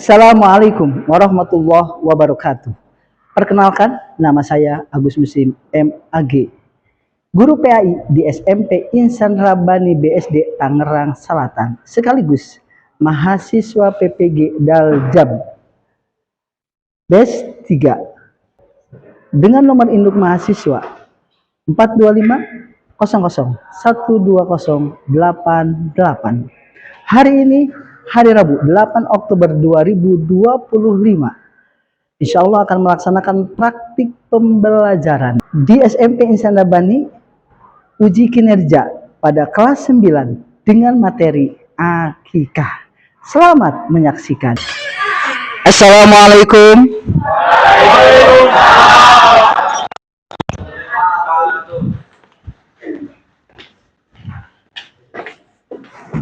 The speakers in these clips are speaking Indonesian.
Assalamualaikum warahmatullahi wabarakatuh. Perkenalkan, nama saya Agus Muslim MAG, guru PAI di SMP Insan Rabbani BSD Tangerang Selatan, sekaligus mahasiswa PPG Daljab BES 3 dengan nomor induk mahasiswa 42500120088. Hari ini hari Rabu 8 Oktober 2025. Insya Allah akan melaksanakan praktik pembelajaran di SMP Insan Rabbani uji kinerja pada kelas 9 dengan materi akikah. Selamat menyaksikan. Assalamualaikum.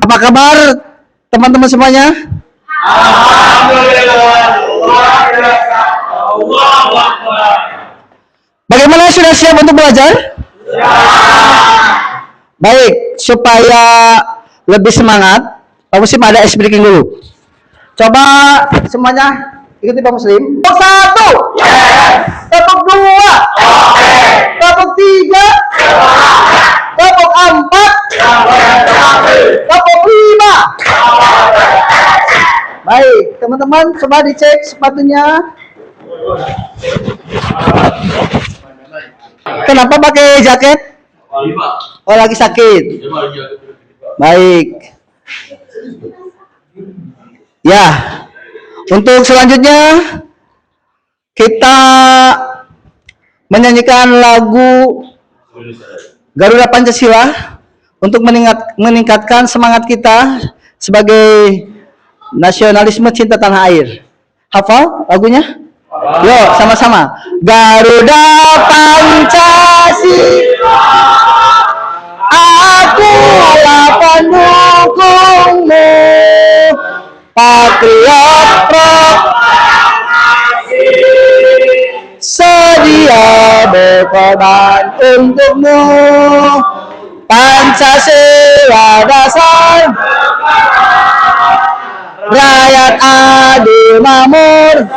Apa kabar teman-teman semuanya? Alhamdulillah. Bagaimana, sudah siap untuk belajar? Baik, supaya lebih semangat, Pak Muslim ada ice breaking dulu. Coba semuanya ikuti Pak Muslim. Tepuk 1, tepuk 2, tepuk 3, tepuk 4, tepuk 5. Baik, teman-teman coba dicek sepatunya. Kenapa pakai jaket? Oh, lagi sakit. Baik. Ya, untuk selanjutnya kita menyanyikan lagu Garuda Pancasila untuk meningkatkan semangat kita sebagai nasionalisme cinta tanah air. Hafal lagunya? Yuk, sama-sama. Garuda Pancasila, akulah pendukungmu, patriot proklamasi, sedia berkorban untukmu. Pancasila dasar, rakyat adil makmur,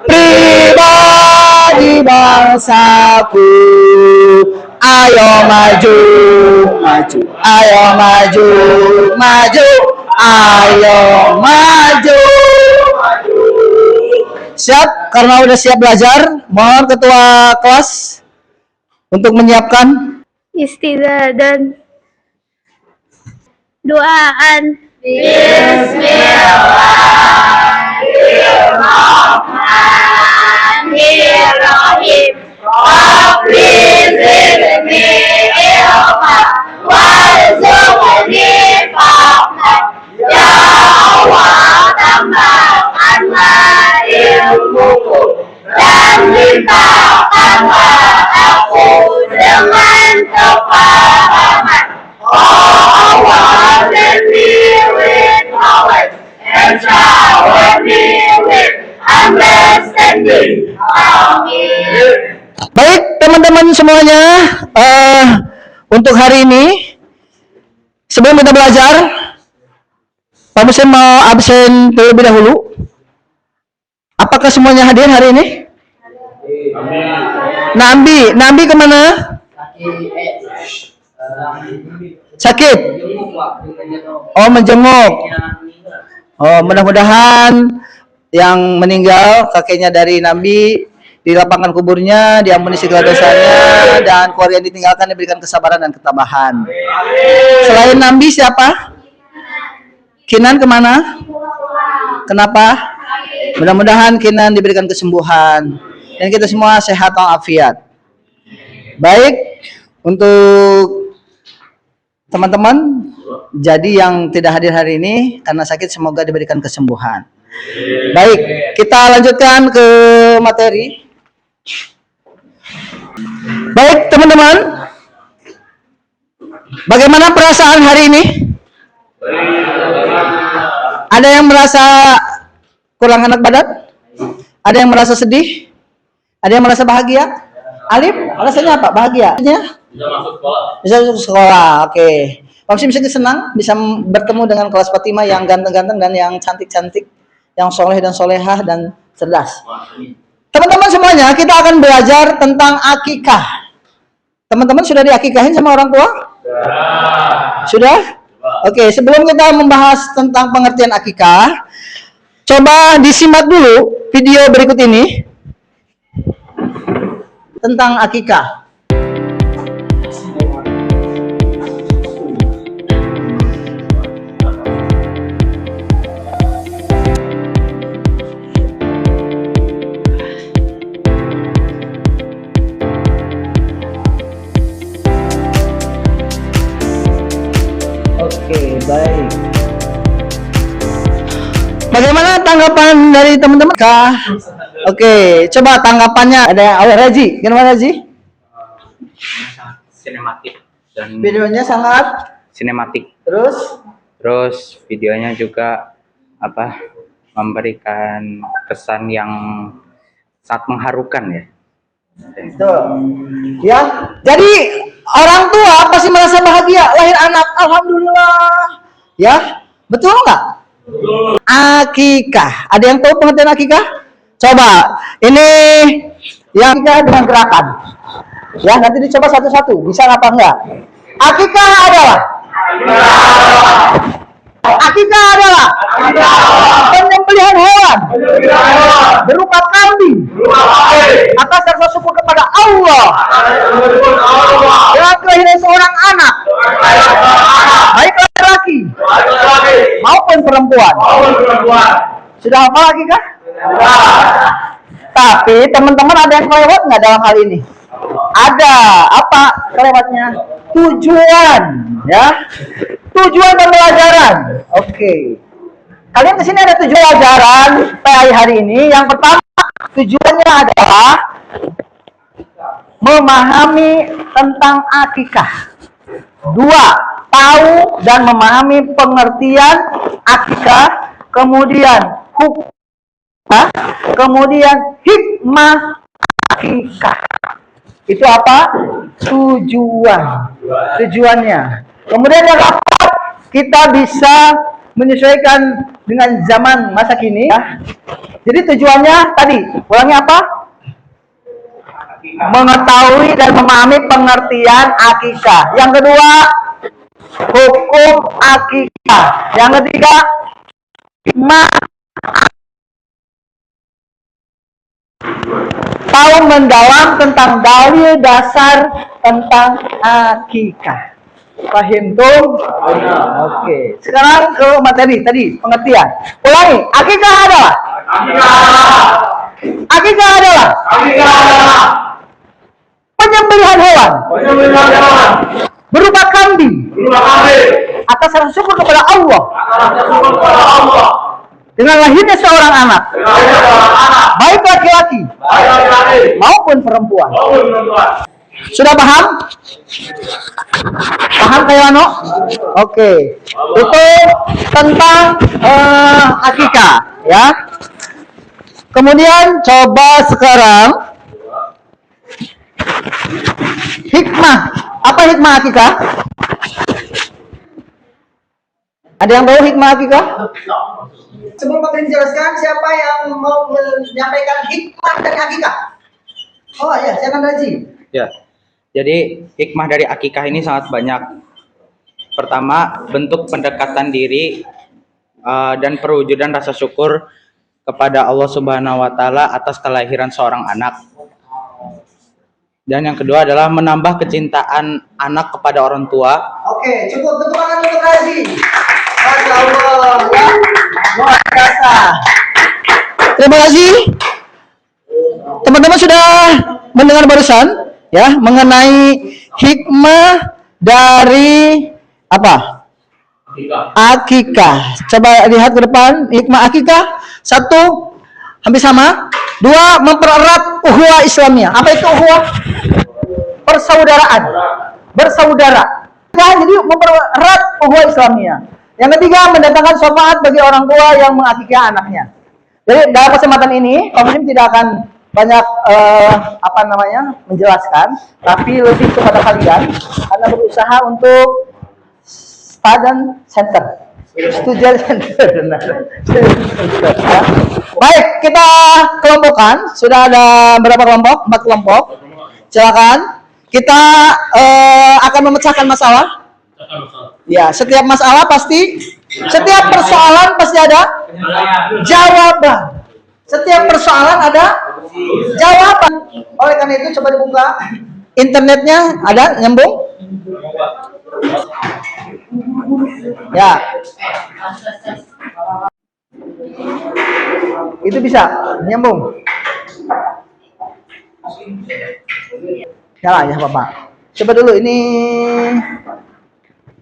pribadi bangsaku. Ayo maju, maju, ayo maju, maju, ayo maju. Siap? Karena udah siap belajar, mohon ketua kelas untuk menyiapkan istilah dan doaan. Bismillahirrahmanirrahim. Rabbi zidni ilma warzuqni fahman. Ya Allah, tambahkanlah ilmuku dan limpahkanlah aku dengan kefahaman. Oh Allah, let me with knowledge and shower me with understanding. Amin. Baik, teman-teman semuanya, untuk hari ini sebelum kita belajar, Pak Muslim mau absen terlebih dahulu. Apakah semuanya hadir hari ini? Nambi kemana? Sakit? Oh, menjenguk. Oh, mudah-mudahan yang meninggal kakeknya dari Nambi dilapangkan kuburnya, diampuni segala dosanya, dan keluarga yang ditinggalkan diberikan kesabaran dan ketabahan. Selain Nambi siapa? Kinan kemana? Kenapa? Mudah-mudahan Kinan diberikan kesembuhan dan kita semua sehat walafiat. Baik, untuk teman-teman jadi yang tidak hadir hari ini karena sakit, semoga diberikan kesembuhan. Baik, kita lanjutkan ke materi. Baik, teman-teman, bagaimana perasaan hari ini? Ada yang merasa kurang enak badan? Ada yang merasa sedih? Ada yang merasa bahagia? Alif, rasanya apa? Bahagia? Bisa masuk sekolah. Bisa masuk sekolah, oke. Pak Muslim saja senang bisa bertemu dengan kelas Fatimah yang ganteng-ganteng dan yang cantik-cantik, yang soleh dan solehah dan cerdas. Teman-teman semuanya, kita akan belajar tentang akikah. Teman-teman sudah diakikahin sama orang tua? Sudah? Oke, sebelum kita membahas tentang pengertian akikah, coba disimak dulu video berikut ini tentang akikah. Oke, baik. Bagaimana tanggapan dari teman-teman? Oke, coba tanggapannya. Ada Raji. Gimana Raji? Sinematik dan Videonya sangat. sinematik. Terus Videonya juga memberikan kesan yang sangat mengharukan ya. tuh. Ya, jadi orang tua pasti merasa bahagia lahir anak. Alhamdulillah. Ya, betul nggak? Akikah. Ada yang tahu pengertian akikah? Coba. Ini yang akikah dengan gerakan. Ya, nanti dicoba satu-satu. Bisa apa enggak? Akikah adalah penyembelihan hewan berupa kambing atas rasa syukur kepada Allah dengan kelahiran seorang anak, baik laki-laki maupun perempuan. Sudah hafal akikah? Tapi teman-teman ada yang kelewat nggak dalam hal ini? Ada. Apa kelewatnya? Tujuan, ya. Tujuan pembelajaran. Oke. Kalian kesini ada tujuan pelajaran hari ini. Yang pertama, tujuannya adalah memahami tentang akikah. Dua, tahu dan memahami pengertian akikah. Kemudian kemudian hikmah akikah. Itu apa? Tujuannya. Kemudian yang keempat, kita bisa menyesuaikan dengan zaman masa kini. Ya. Jadi tujuannya tadi, ulangnya apa? Mengetahui dan memahami pengertian akikah. Yang kedua, hukum akikah. Yang ketiga, hikmah. Tahu mendalam tentang dalil dasar tentang akikah. Paham tuh? Oke. Sekarang ke materi tadi, pengertian. Ulangi. Akikah adalah penyembelihan hewan berupa kambing atas rasa syukur kepada Allah dengan lahirnya seorang anak, baik laki-laki maupun perempuan. Sudah paham? Paham kayak Wano? Oke. Itu tentang akikah, ya. Kemudian coba sekarang hikmah. Apa hikmah akikah? Ada yang tahu hikmah akikah? Sebelum Pak menjelaskan, siapa yang mau menyampaikan hikmah dari akikah? Oh ya, silakan Raji. Ya. Jadi hikmah dari akikah ini sangat banyak. Pertama, bentuk pendekatan diri dan perwujudan rasa syukur kepada Allah Subhanahu wa taala atas kelahiran seorang anak. Dan yang kedua adalah menambah kecintaan anak kepada orang tua. Oke, cukup tepuk tangan untuk Raji. Masya Allah, ya. Luar biasa. Terima kasih. Teman-teman sudah mendengar barusan, ya, mengenai hikmah dari apa? Akikah. Coba lihat ke depan, hikmah akikah. Satu, hampir sama. Dua, mempererat ukhuwah Islamiyah. Apa itu ukhuwah? Persaudaraan. Bersaudara. Ya, jadi mempererat ukhuwah Islamiyah. Yang ketiga, mendatangkan syafaat bagi orang tua yang mengakikah anaknya. Jadi dalam kesempatan ini, Pak Muslim tidak akan banyak menjelaskan, tapi lebih kepada kalian karena berusaha untuk spa dan center. Studio center, benar. Ya. Baik, kita kelompokkan. Sudah ada berapa kelompok? 4 kelompok. Silakan. Kita akan memecahkan masalah. Ya, setiap persoalan pasti ada jawaban. Setiap persoalan ada jawaban. Oleh karena itu coba dibuka internetnya, ada nyambung? Ya. Itu bisa nyambung. Ya Bapak. Coba dulu ini.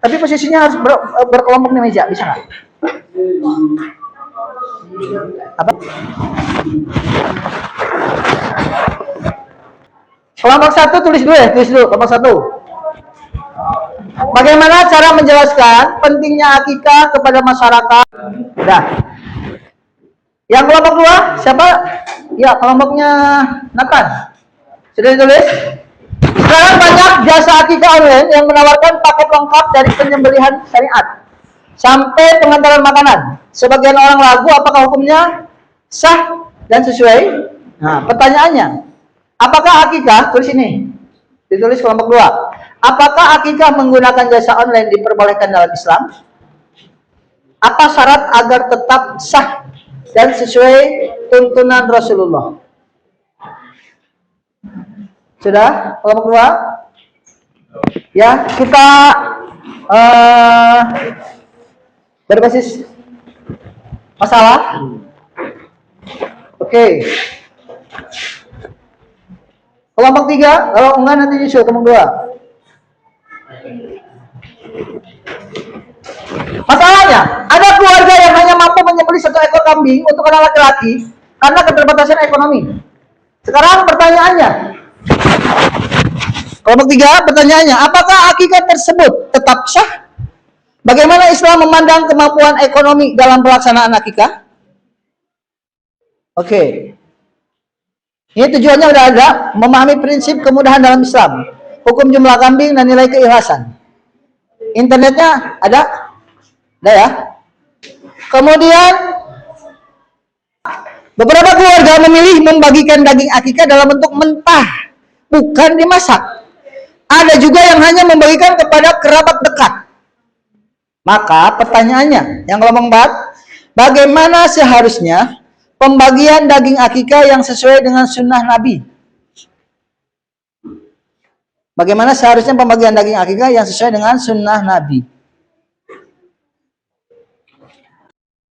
Tapi posisinya harus berkelompok nih meja, bisa nggak? Apa? Kelompok 1 tulis dulu ya, kelompok 1. Bagaimana cara menjelaskan pentingnya akikah kepada masyarakat? Udah. Yang kelompok 2 siapa? Ya, kelompoknya Nathan. Sudah ditulis? Sekarang banyak jasa akikah online yang menawarkan paket lengkap dari penyembelihan syariat sampai pengantaran makanan. Sebagian orang ragu apakah hukumnya sah dan sesuai. Nah, pertanyaannya, apakah akikah, tulis ini, ditulis kelompok 2. Apakah akikah menggunakan jasa online diperbolehkan dalam Islam? Apa syarat agar tetap sah dan sesuai tuntunan Rasulullah? Sudah, kelompok 2? Ya, kita berbasis masalah. Oke. Kelompok 3, kalau enggak nanti nyusul kelompok 2. Masalahnya, ada keluarga yang hanya mampu menyembelih 1 ekor kambing untuk anak laki-laki karena keterbatasan ekonomi. Sekarang pertanyaannya, kelompok 3, pertanyaannya, apakah akikah tersebut tetap sah? Bagaimana Islam memandang kemampuan ekonomi dalam pelaksanaan akikah? Oke. Ini tujuannya udah ada, memahami prinsip kemudahan dalam Islam, hukum jumlah kambing dan nilai keikhlasan. Internetnya ada? Ada ya? Kemudian beberapa keluarga memilih membagikan daging akikah dalam bentuk mentah, bukan dimasak. Ada juga yang hanya membagikan kepada kerabat dekat. Maka pertanyaannya, yang kelompok 4, bagaimana seharusnya pembagian daging akikah yang sesuai dengan sunnah Nabi? Bagaimana seharusnya pembagian daging akikah yang sesuai dengan sunnah Nabi?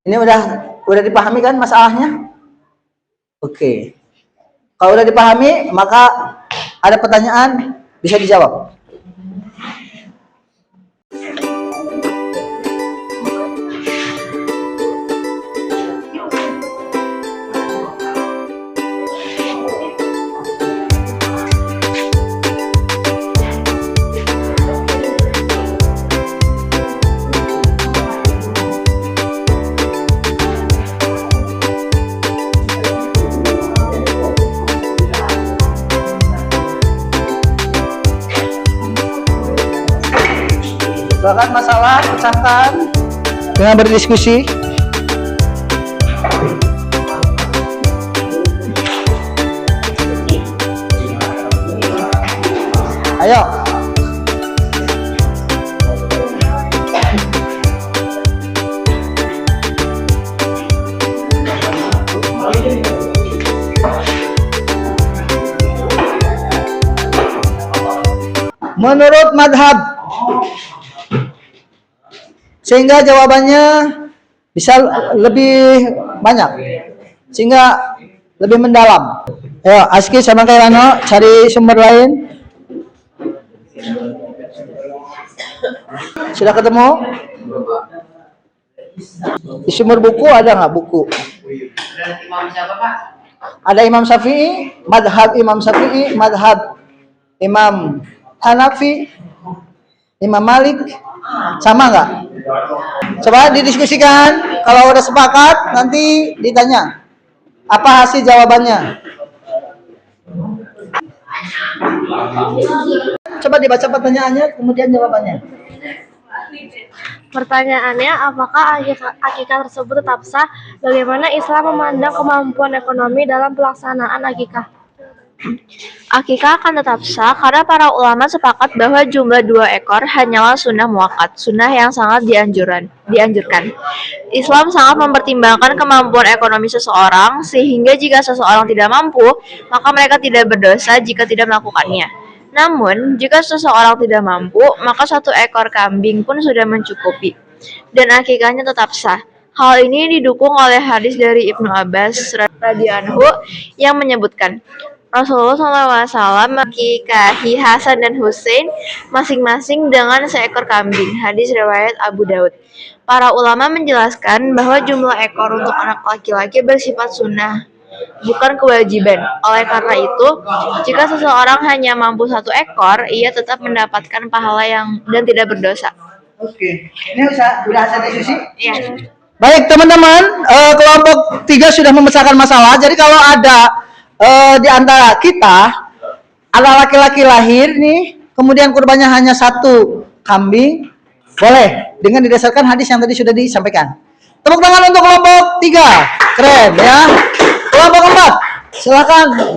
Ini udah dipahami kan masalahnya? Oke. Kalau udah dipahami, maka ada pertanyaan bisa dijawab. Silakan masalah, pecahkan dengan berdiskusi. Ayo. Menurut madhab, sehingga jawabannya bisa lebih banyak, sehingga lebih mendalam. Ayo, Aski sama Kairano cari sumber lain. Sudah ketemu? Di sumber buku ada nggak buku? Ada Imam Syafi'i, madhab Imam Syafi'i, madhab Imam Hanafi, Imam Malik, sama nggak? Coba didiskusikan. Kalau udah sepakat, nanti ditanya apa hasil jawabannya. Coba dibaca pertanyaannya, kemudian jawabannya. Pertanyaannya, apakah akikah tersebut tetap sah? Bagaimana Islam memandang kemampuan ekonomi dalam pelaksanaan akikah? Akikah akan tetap sah karena para ulama sepakat bahwa jumlah 2 ekor hanyalah sunnah muakkad, sunnah yang sangat dianjurkan. Islam sangat mempertimbangkan kemampuan ekonomi seseorang, sehingga jika seseorang tidak mampu, maka mereka tidak berdosa jika tidak melakukannya. Namun, jika seseorang tidak mampu, maka 1 ekor kambing pun sudah mencukupi, dan akikahnya tetap sah. Hal ini didukung oleh hadis dari Ibnu Abbas radhiyallahu anhu yang menyebutkan, Rasulullah SAW mengakikahi Hasan dan Hussein masing-masing dengan 1 ekor kambing. Hadis riwayat Abu Daud. Para ulama menjelaskan bahwa jumlah ekor untuk anak laki-laki bersifat sunnah, bukan kewajiban. Oleh karena itu, jika seseorang hanya mampu 1 ekor, ia tetap mendapatkan pahala dan tidak berdosa. Oke, ini udah selesai diskusi? Iya. Baik teman-teman, kelompok 3 sudah memecahkan masalah. Jadi kalau ada di antara kita ada laki-laki lahir nih, kemudian kurbannya hanya 1 kambing, boleh dengan didasarkan hadis yang tadi sudah disampaikan. Tepuk tangan untuk kelompok 3, keren ya. Kelompok 4, silakan.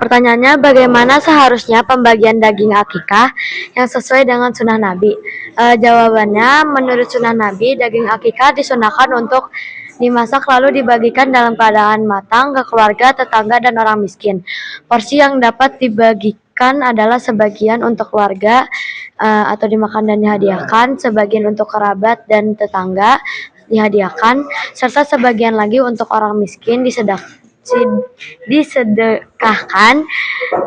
Pertanyaannya, bagaimana seharusnya pembagian daging akikah yang sesuai dengan sunnah Nabi? Jawabannya, menurut sunnah Nabi, daging akikah disunahkan untuk dimasak lalu dibagikan dalam keadaan matang ke keluarga, tetangga, dan orang miskin. Porsi yang dapat dibagikan adalah sebagian untuk keluarga atau dimakan dan dihadiahkan, sebagian untuk kerabat dan tetangga dihadiahkan, serta sebagian lagi untuk orang miskin disedekahkan.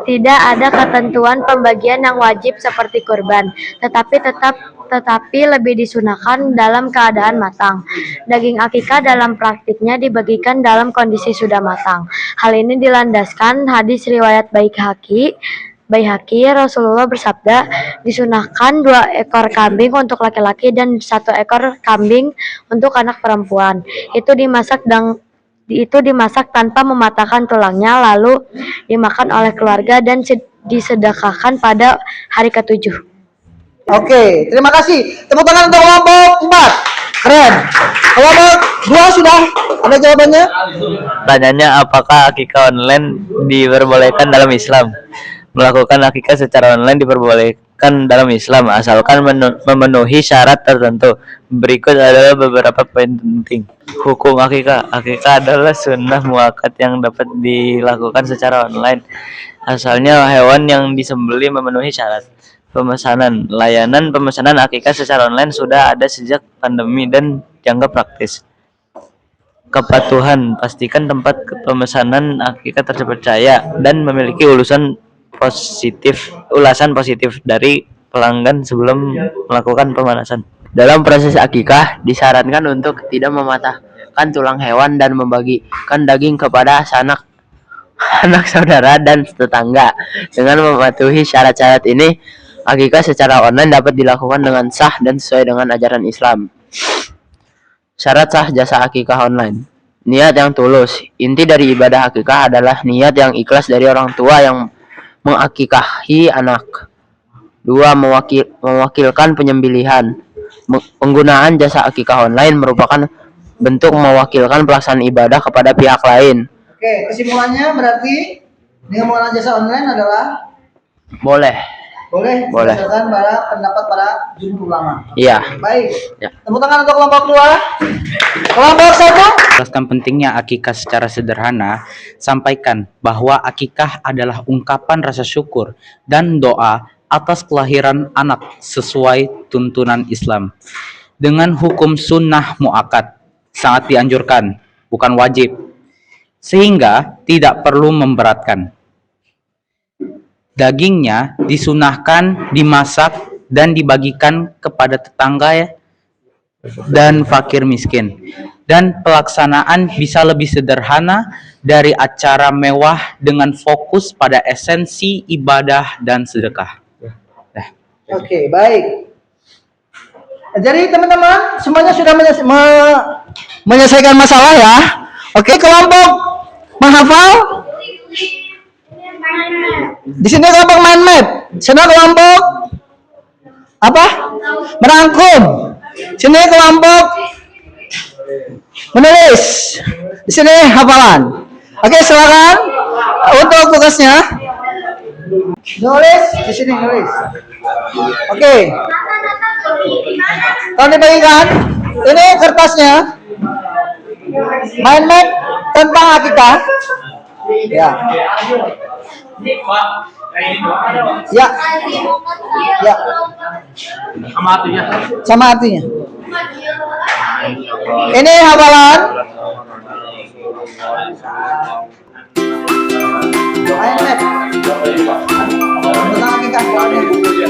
Tidak ada ketentuan pembagian yang wajib seperti kurban, tetapi lebih disunahkan dalam keadaan matang. Daging akikah dalam praktiknya dibagikan dalam kondisi sudah matang. Hal ini dilandaskan hadis riwayat Baihaqi, Rasulullah bersabda, disunahkan 2 ekor kambing untuk laki-laki dan 1 ekor kambing untuk anak perempuan. Itu dimasak tanpa mematahkan tulangnya, lalu dimakan oleh keluarga dan disedekahkan pada hari ke-7. Oke, terima kasih. Tepuk tangan untuk kelompok 4. Keren. Kelompok 2 sudah ada jawabannya? Pertanyaannya, apakah akikah online diperbolehkan dalam Islam? Melakukan akikah secara online diperbolehkan dalam Islam, asalkan memenuhi syarat tertentu. Berikut adalah beberapa poin penting. Hukum akikah. Akikah adalah sunnah muakkad yang dapat dilakukan secara online. Asalnya hewan yang disembelih memenuhi syarat. Layanan pemesanan akikah secara online sudah ada sejak pandemi dan dianggap praktis. Kepatuhan, pastikan tempat pemesanan akikah terpercaya dan memiliki ulasan positif dari pelanggan sebelum melakukan pemanasan. Dalam proses akikah disarankan untuk tidak mematahkan tulang hewan dan membagikan daging kepada anak saudara dan tetangga. Dengan mematuhi syarat-syarat ini, akikah secara online dapat dilakukan dengan sah dan sesuai dengan ajaran Islam. Syarat sah jasa akikah online. Niat yang tulus. Inti dari ibadah akikah adalah niat yang ikhlas dari orang tua yang mengakikahi anak. 2. Mewakilkan penyembelihan. Penggunaan jasa akikah online merupakan bentuk mewakilkan pelaksanaan ibadah kepada pihak lain. Oke, kesimpulannya berarti dengan menggunakan jasa online adalah Boleh. berdasarkan pendapat para jumhur ulama. Iya. Baik. Ya. Tepuk tangan untuk kelompok 2. Kelompok 1. Jelaskan pentingnya akikah secara sederhana, sampaikan bahwa akikah adalah ungkapan rasa syukur dan doa atas kelahiran anak sesuai tuntunan Islam. Dengan hukum sunnah muakkad, sangat dianjurkan, bukan wajib, sehingga tidak perlu memberatkan. Dagingnya disunahkan dimasak dan dibagikan kepada tetangga dan fakir miskin. Dan pelaksanaan bisa lebih sederhana dari acara mewah dengan fokus pada esensi ibadah dan sedekah. Oke, baik. Jadi teman-teman semuanya sudah menyelesaikan masalah ya. Oke, kelompok menghafal. Di sini kelompok mind map. Sana kelompok apa? Merangkum. Sini kelompok menulis. Di sini hafalan. Oke, silakan untuk tugasnya. Nulis di sini nulis. Oke. Tolong dibagikan. Ini kertasnya. Mind map tentang akikah. Ya. Ya. Ya. Sama artinya. Ini hafalan. Mind map. Tentang akikah. Ya.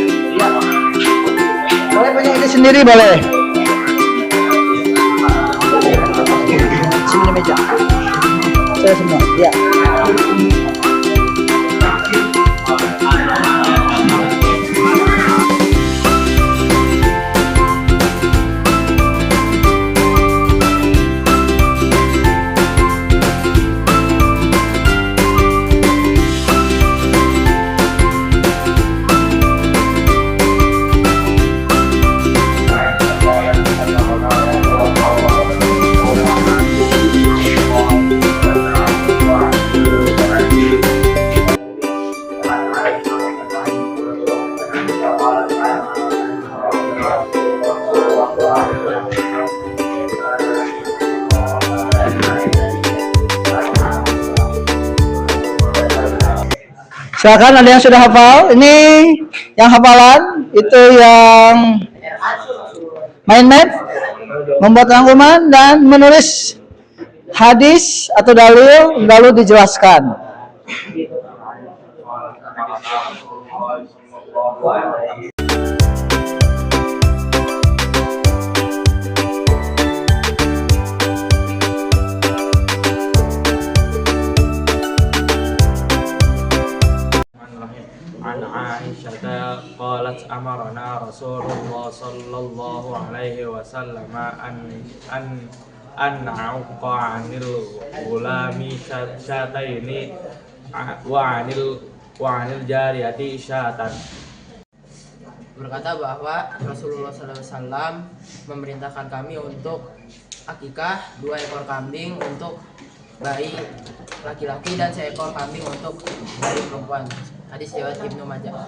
Boleh punya ide sendiri boleh. Sini meja. Saya semua. Ya. Silakan ada yang sudah hafal. Ini yang hafalan, itu yang mind map, membuat rangkuman dan menulis hadis atau dalil lalu dijelaskan. An Aisyah qalat amarna Rasulullah sallallahu alaihi wasallam an na'uqa 'anil gulami syataini wa 'anil jariyati syatan. Berkata bahwa Rasulullah SAW memerintahkan kami untuk akikah 2 ekor kambing untuk bayi laki-laki dan seekor kambing untuk bayi perempuan. Hadis riwayat Ibnu Majah.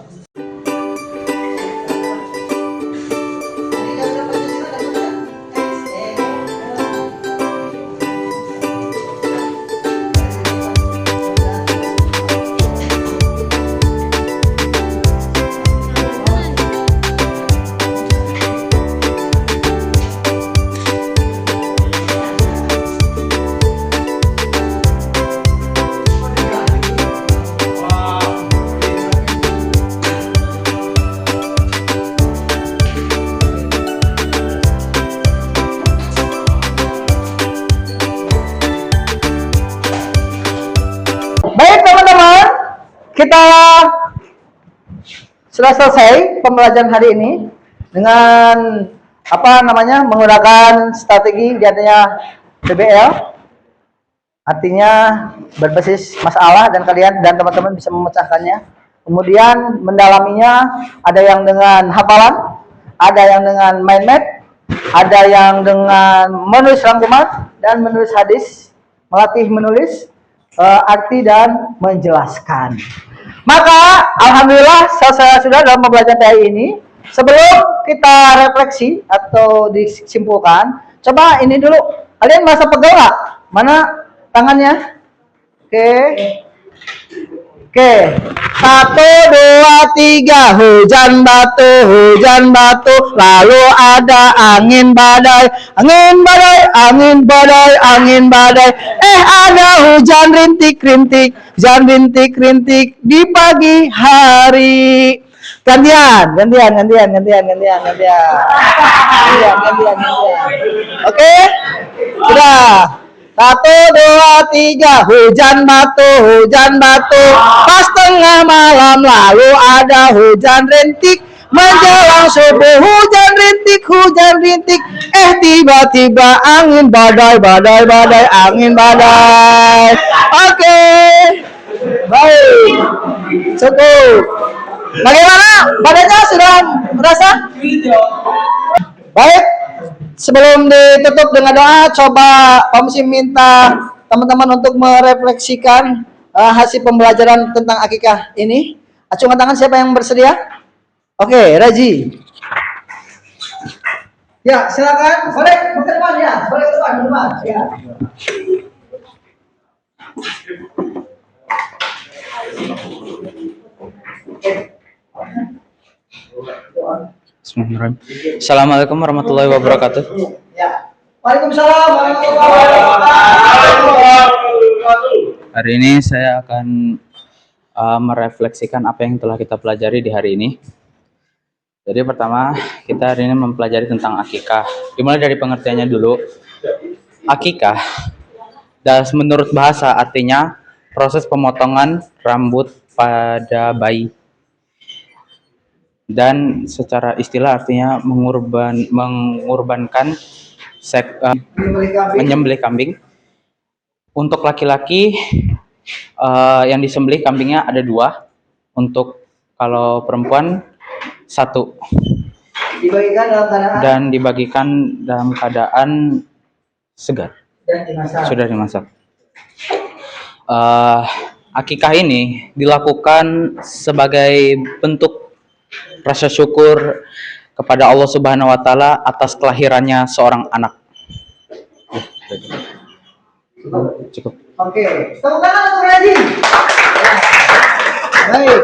Baik teman-teman, kita sudah selesai pembelajaran hari ini dengan menggunakan strategi diantaranya PBL, artinya berbasis masalah dan kalian dan teman-teman bisa memecahkannya. Kemudian mendalaminya ada yang dengan hafalan, ada yang dengan mind map, ada yang dengan menulis rangkuman dan menulis hadis, melatih menulis arti dan menjelaskan. Maka alhamdulillah saya sudah dalam pembelajaran hari ini. Sebelum kita refleksi atau disimpulkan, coba ini dulu. Kalian merasa pegel nggak? Mana tangannya? Oke. 1, 2, 3, hujan batu, lalu ada angin badai, ada hujan rintik di pagi hari. Gantian. Oke? Sudah. 1, 2, 3, hujan batu, pas tengah malam lalu ada hujan rintik, menjelang subuh hujan rintik, tiba-tiba angin badai, angin badai. Oke. Baik. Cukup. Bagaimana? Badannya sudah merasa? Baik. sebelum ditutup dengan doa, coba Pak Musim minta teman-teman untuk merefleksikan hasil pembelajaran tentang akikah ini. Acungkan tangan siapa yang bersedia? Oke, Raji. Ya, silakan. Boleh ke depan ya. Boleh ke depan. Ya. Bismillahirrahmanirrahim. Assalamualaikum warahmatullahi wabarakatuh. Ya. Waalaikumsalam warahmatullahi wabarakatuh. Hari ini saya akan merefleksikan apa yang telah kita pelajari di hari ini. Jadi pertama, kita hari ini mempelajari tentang akikah. Dimulai dari pengertiannya dulu. Akikah, menurut bahasa artinya proses pemotongan rambut pada bayi. Dan secara istilah artinya mengurbankan menyembelih kambing. Untuk laki-laki yang disembelih kambingnya ada 2. Untuk kalau perempuan 1. Dibagikan dalam keadaan segar. Sudah dimasak. Akikah ini dilakukan sebagai bentuk rasa syukur kepada Allah Subhanahu wa taala atas kelahirannya seorang anak. Cukup. Oke, tepuk tangan untuk Raji. Baik.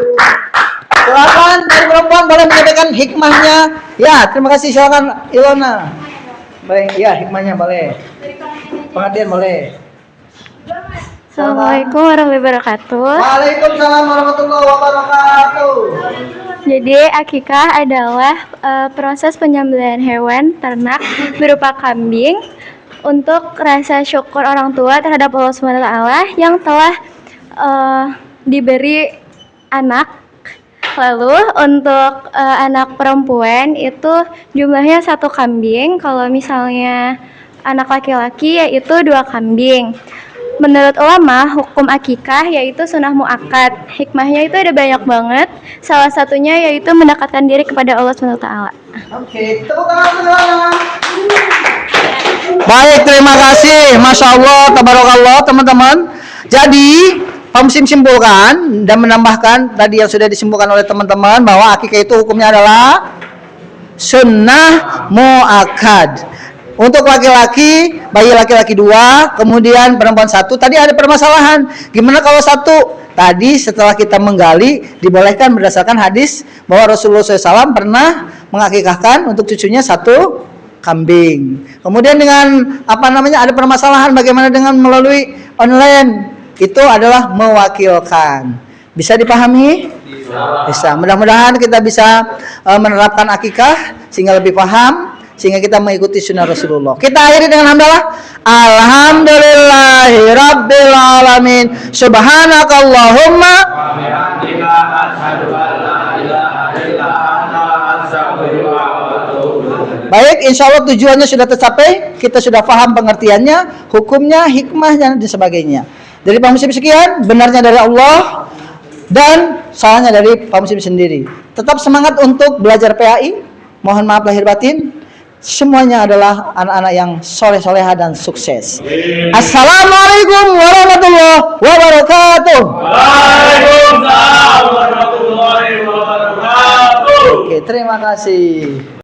Silakan dari perempuan boleh menyampaikan hikmahnya. Ya, terima kasih. Silakan Ilona. Baik, ya hikmahnya boleh. Pengertian boleh. Assalamualaikum warahmatullahi wabarakatuh. Waalaikumsalam warahmatullahi wabarakatuh. Jadi akikah adalah proses penyembelihan hewan ternak berupa kambing untuk rasa syukur orang tua terhadap Allah SWT yang telah diberi anak. Lalu untuk anak perempuan itu jumlahnya 1 kambing. Kalau misalnya anak laki-laki yaitu 2 kambing. Menurut ulama, hukum akikah yaitu sunnah muakkad. Hikmahnya itu ada banyak banget. Salah satunya yaitu mendekatkan diri kepada Allah SWT. Oke, tepuk tangan. Baik, terima kasih. Masya Allah, tabarakallah teman-teman. Jadi, Pak Musim simpulkan dan menambahkan tadi yang sudah disimpulkan oleh teman-teman bahwa akikah itu hukumnya adalah sunnah muakkad. Untuk laki-laki, bayi laki-laki 2, kemudian perempuan 1. Tadi ada permasalahan. Gimana kalau 1? Tadi setelah kita menggali, dibolehkan berdasarkan hadis bahwa Rasulullah SAW pernah mengakikahkan untuk cucunya 1 kambing. Kemudian dengan ada permasalahan bagaimana dengan melalui online. Itu adalah mewakilkan. Bisa dipahami? Bisa. Mudah-mudahan kita bisa menerapkan akikah sehingga lebih paham, sehingga kita mengikuti sunnah Rasulullah. Kita akhiri dengan hamdalah. Alhamdulillahi rabbil alamin. Subhanakallahumma wa bihamdika asyhadu an la ilaha illa anta astaghfiruka wa atubu ilaik. Baik, insyaallah tujuannya sudah tercapai. Kita sudah paham pengertiannya, hukumnya, hikmahnya dan sebagainya. Dari Pak Musim sekian, benarnya dari Allah dan salahnya dari Pak Musim sendiri. Tetap semangat untuk belajar PAI. Mohon maaf lahir batin. Semuanya adalah anak-anak yang soleh-soleha dan sukses. Assalamualaikum warahmatullahi wabarakatuh. Waalaikumsalam warahmatullahi wabarakatuh. Oke, terima kasih.